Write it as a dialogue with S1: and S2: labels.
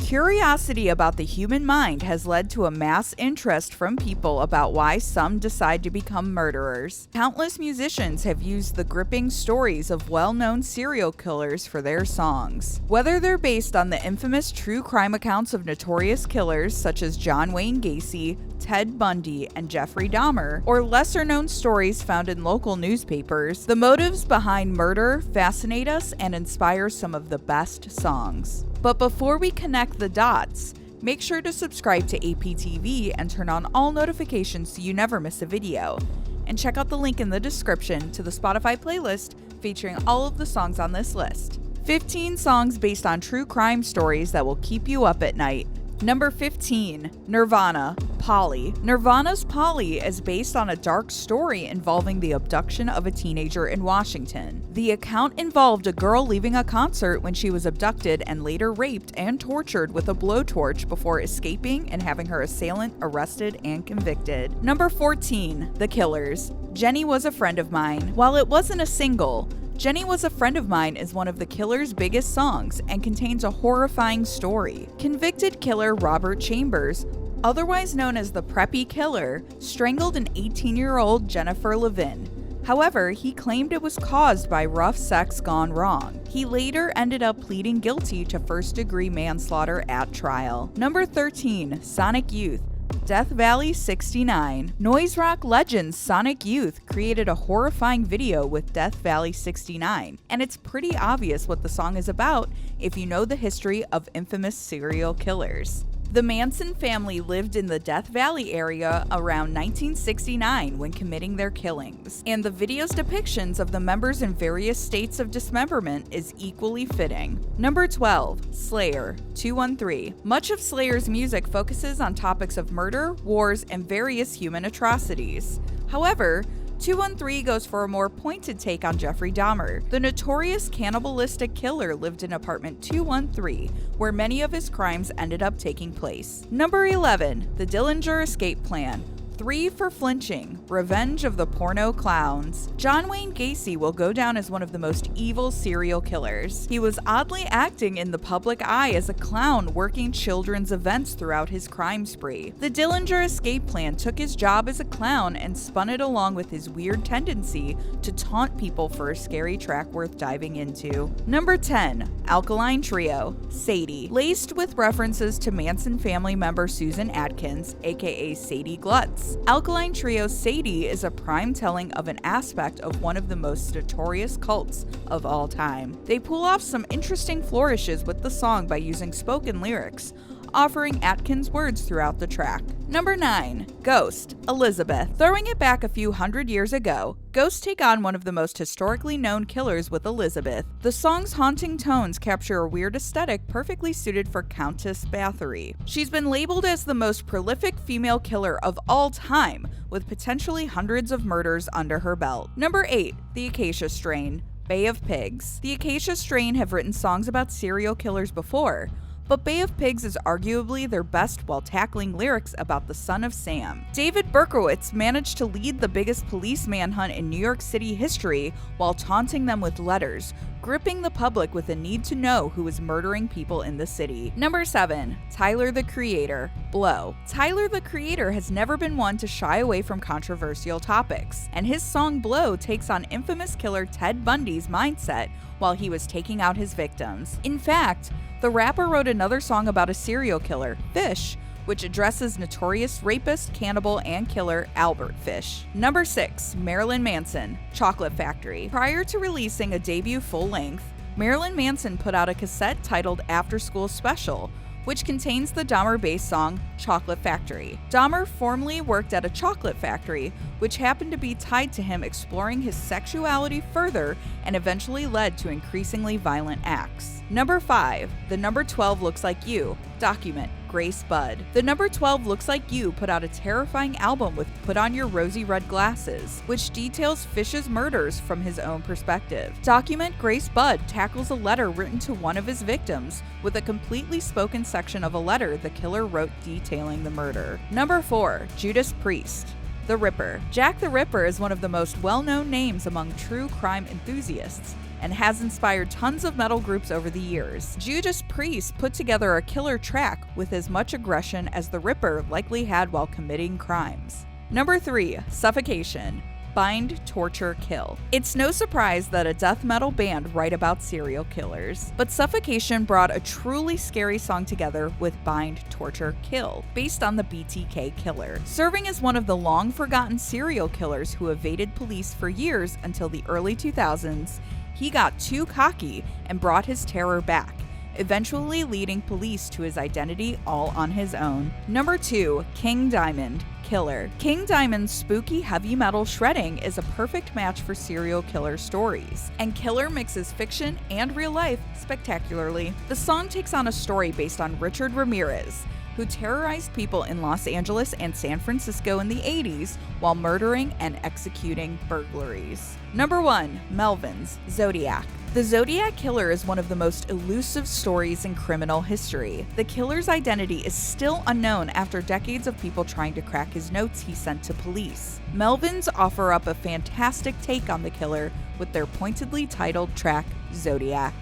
S1: Curiosity about the human mind has led to a mass interest from people about why some decide to become murderers. Countless musicians have used the gripping stories of well-known serial killers for their songs. Whether they're based on the infamous true crime accounts of notorious killers such as John Wayne Gacy, Ted Bundy, and Jeffrey Dahmer, or lesser-known stories found in local newspapers, the motives behind murder fascinate us and inspire some of the best songs. But before we connect the dots, make sure to subscribe to APTV and turn on all notifications so you never miss a video. And check out the link in the description to the Spotify playlist featuring all of the songs on this list. 15 songs based on true crime stories that will keep you up at night. Number 15, Nirvana, Polly. Nirvana's Polly is based on a dark story involving the abduction of a teenager in Washington. The account involved a girl leaving a concert when she was abducted and later raped and tortured with a blowtorch before escaping and having her assailant arrested and convicted. Number 14, The Killers. Jenny Was a Friend of Mine. While it wasn't a single, Jenny Was a Friend of Mine is one of the Killers' biggest songs and contains a horrifying story. Convicted killer Robert Chambers, otherwise known as the Preppy Killer, strangled an 18-year-old Jennifer Levin. However, he claimed it was caused by rough sex gone wrong. He later ended up pleading guilty to first-degree manslaughter at trial. Number 13, Sonic Youth. Death Valley 69. Noise rock legend Sonic Youth created a horrifying video with Death Valley 69, and it's pretty obvious what the song is about if you know the history of infamous serial killers. The Manson family lived in the Death Valley area around 1969 when committing their killings, and the video's depictions of the members in various states of dismemberment is equally fitting. Number 12, Slayer, 213. Much of Slayer's music focuses on topics of murder, wars, and various human atrocities. However, 213 goes for a more pointed take on Jeffrey Dahmer. The notorious cannibalistic killer lived in apartment 213, where many of his crimes ended up taking place. Number 11, The Dillinger Escape Plan. 3 for Flinching, Revenge of the Porno Clowns. John Wayne Gacy will go down as one of the most evil serial killers. He was oddly acting in the public eye as a clown working children's events throughout his crime spree. The Dillinger Escape Plan took his job as a clown and spun it along with his weird tendency to taunt people for a scary track worth diving into. Number 10, Alkaline Trio, Sadie. Laced with references to Manson family member Susan Atkins, aka Sadie Glutz. Alkaline Trio's Sadie is a prime telling of an aspect of one of the most notorious cults of all time. They pull off some interesting flourishes with the song by using spoken lyrics, offering Atkins words throughout the track. Number 9, Ghost, Elizabeth. Throwing it back a few hundred years ago, Ghosts take on one of the most historically known killers with Elizabeth. The song's haunting tones capture a weird aesthetic perfectly suited for Countess Bathory. She's been labeled as the most prolific female killer of all time, with potentially hundreds of murders under her belt. Number 8, The Acacia Strain, Bay of Pigs. The Acacia Strain have written songs about serial killers before, but Bay of Pigs is arguably their best while tackling lyrics about the son of Sam. David Berkowitz managed to lead the biggest police manhunt in New York City history while taunting them with letters, gripping the public with a need to know who was murdering people in the city. Number 7, Tyler the Creator, Blow. Tyler the Creator has never been one to shy away from controversial topics, and his song Blow takes on infamous killer Ted Bundy's mindset while he was taking out his victims. In fact, the rapper wrote another song about a serial killer, Fish, which addresses notorious rapist, cannibal, and killer Albert Fish. Number 6, Marilyn Manson, Chocolate Factory. Prior to releasing a debut full-length, Marilyn Manson put out a cassette titled After School Special, which contains the Dahmer-based song Chocolate Factory. Dahmer formerly worked at a chocolate factory, which happened to be tied to him exploring his sexuality further and eventually led to increasingly violent acts. Number 5, The Number 12 Looks Like You, Document, Grace Budd. The Number 12 Looks Like You put out a terrifying album with Put On Your Rosy Red Glasses, which details Fish's murders from his own perspective. Document, Grace Budd tackles a letter written to one of his victims, with a completely spoken section of a letter the killer wrote detailing the murder. Number 4, Judas Priest, The Ripper. Jack the Ripper is one of the most well-known names among true crime enthusiasts. and has inspired tons of metal groups over the years. Judas Priest put together a killer track with as much aggression as the Ripper likely had while committing crimes. Number 3. Suffocation. Bind, torture, kill. It's no surprise that a death metal band write about serial killers, but Suffocation brought a truly scary song together with Bind, Torture, Kill, based on the BTK killer. Serving as one of the long-forgotten serial killers who evaded police for years until the early 2000s, he got too cocky and brought his terror back, eventually leading police to his identity all on his own. Number 2. King Diamond. Killer. King Diamond's spooky heavy metal shredding is a perfect match for serial killer stories, and Killer mixes fiction and real life spectacularly. The song takes on a story based on Richard Ramirez, who terrorized people in Los Angeles and San Francisco in the 80s while murdering and executing burglaries. Number 1. Melvin's Zodiac. The Zodiac Killer is one of the most elusive stories in criminal history. The killer's identity is still unknown after decades of people trying to crack his notes he sent to police. Melvins offer up a fantastic take on the killer with their pointedly titled track, Zodiac.